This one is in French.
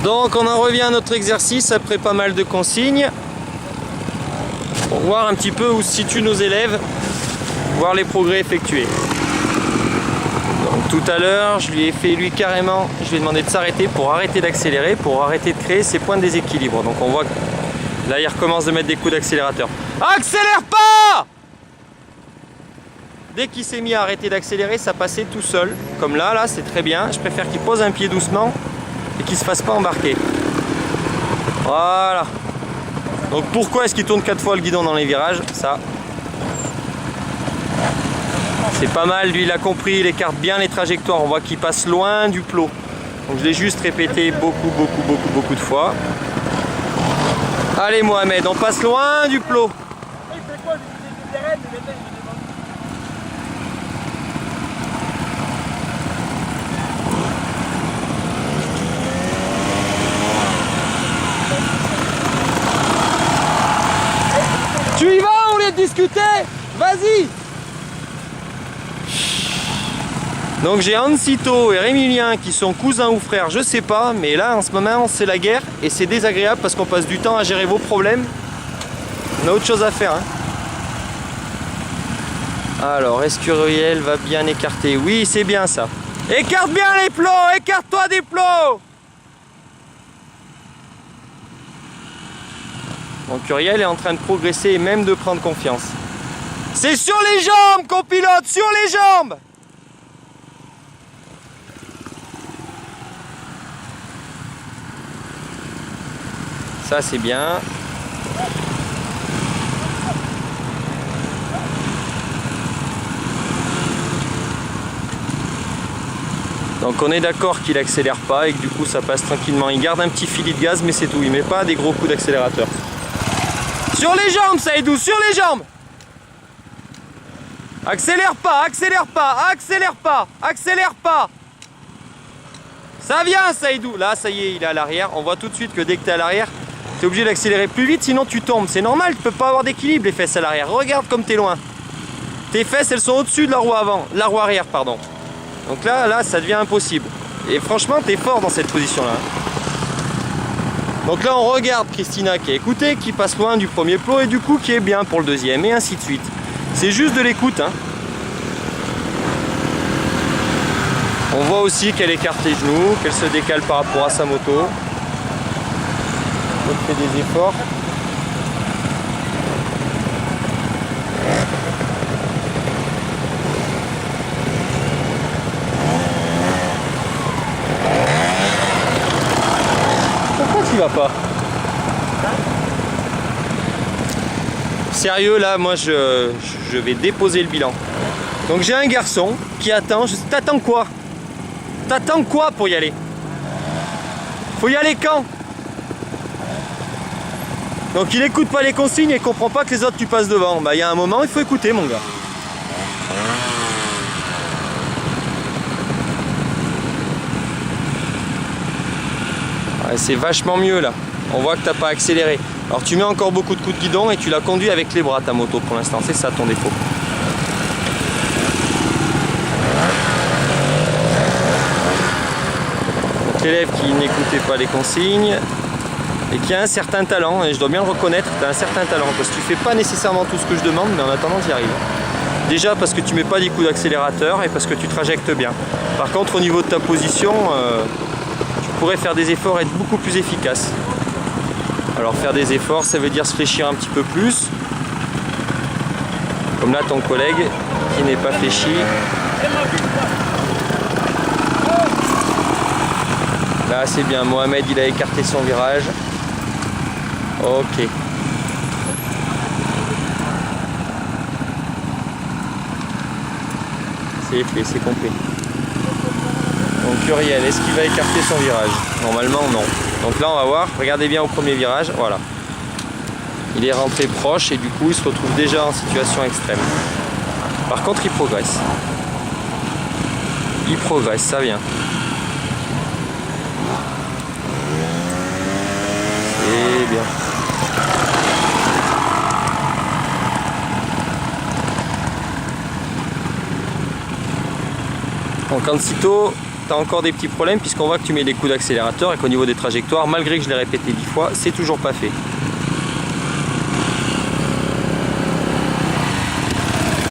Donc on en revient à notre exercice après pas mal de consignes pour voir un petit peu où se situent nos élèves, voir les progrès effectués. Donc tout à l'heure je lui ai fait carrément, je lui ai demandé de s'arrêter pour arrêter d'accélérer, pour arrêter de créer ces points de déséquilibre. Donc on voit que là il recommence de mettre des coups d'accélérateur. Accélère pas! Dès qu'il s'est mis à arrêter d'accélérer, ça passait tout seul. Comme là c'est très bien. Je préfère qu'il pose un pied doucement et qu'il ne se fasse pas embarquer. Voilà. Donc pourquoi est-ce qu'il tourne 4 fois le guidon dans les virages? Ça, c'est pas mal. Lui il a compris, il écarte bien les trajectoires. On voit qu'il passe loin du plot. Donc je l'ai juste répété beaucoup de fois. Allez Mohamed, on passe loin du plot. Tu y vas au lieu de discuter? Vas-y! Donc j'ai Ancito et Rémilien qui sont cousins ou frères, je sais pas, mais là en ce moment c'est la guerre et c'est désagréable parce qu'on passe du temps à gérer vos problèmes. On a autre chose à faire. Hein. Alors, est-ce que Ruriel va bien écarter? Oui, c'est bien ça. Écarte bien les plots! Écarte-toi des plots! Donc Uriel est en train de progresser et même de prendre confiance. C'est sur les jambes qu'on pilote, sur les jambes! Ça c'est bien. Donc on est d'accord qu'il accélère pas et que du coup ça passe tranquillement. Il garde un petit filet de gaz mais c'est tout. Il met pas des gros coups d'accélérateur. Sur les jambes Saïdou, sur les jambes! Accélère pas, accélère pas, accélère pas, accélère pas! Ça vient Saïdou! Là ça y est, il est à l'arrière. On voit tout de suite que dès que tu es à l'arrière, tu es obligé d'accélérer plus vite sinon tu tombes. C'est normal, tu peux pas avoir d'équilibre les fesses à l'arrière. Regarde comme tu es loin. Tes fesses elles sont au-dessus de la roue avant, la roue arrière pardon. Donc là ça devient impossible. Et franchement tu es fort dans cette position là. Donc là on regarde Christina qui a écouté, qui passe loin du premier plot et du coup qui est bien pour le deuxième et ainsi de suite. C'est juste de l'écoute. Hein. On voit aussi qu'elle écarte les genoux, qu'elle se décale par rapport à sa moto. Elle fait des efforts. Pourquoi tu vas pas? Sérieux là, moi je vais déposer le bilan. Donc j'ai un garçon qui attend. T'attends quoi? T'attends quoi pour y aller? Faut y aller quand? Donc il écoute pas les consignes et il comprend pas que les autres tu passes devant. Bah il y a un moment il faut écouter mon gars. Ouais, c'est vachement mieux là. On voit que t'as pas accéléré. Alors tu mets encore beaucoup de coups de guidon et tu la conduis avec les bras ta moto pour l'instant. C'est ça ton défaut. L'élève qui n'écoutait pas les consignes et qui a un certain talent, et je dois bien le reconnaître, tu as un certain talent parce que tu fais pas nécessairement tout ce que je demande, mais en attendant tu y arrives. Déjà parce que tu mets pas des coups d'accélérateur et parce que tu trajectes bien. Par contre au niveau de ta position, tu pourrais faire des efforts et être beaucoup plus efficace. Alors faire des efforts, ça veut dire se fléchir un petit peu plus. Comme là ton collègue qui n'est pas fléchi. Là c'est bien, Mohamed il a écarté son virage. Ok. C'est fait, c'est compris. Donc Uriel, est-ce qu'il va écarter son virage? Normalement non. Donc là on va voir, regardez bien au premier virage, voilà. Il est rentré proche et du coup il se retrouve déjà en situation extrême. Par contre il progresse. Il progresse, ça vient. C'est bien. Donc Ancito tu as encore des petits problèmes puisqu'on voit que tu mets des coups d'accélérateur et qu'au niveau des trajectoires, malgré que je l'ai répété 10 fois, c'est toujours pas fait.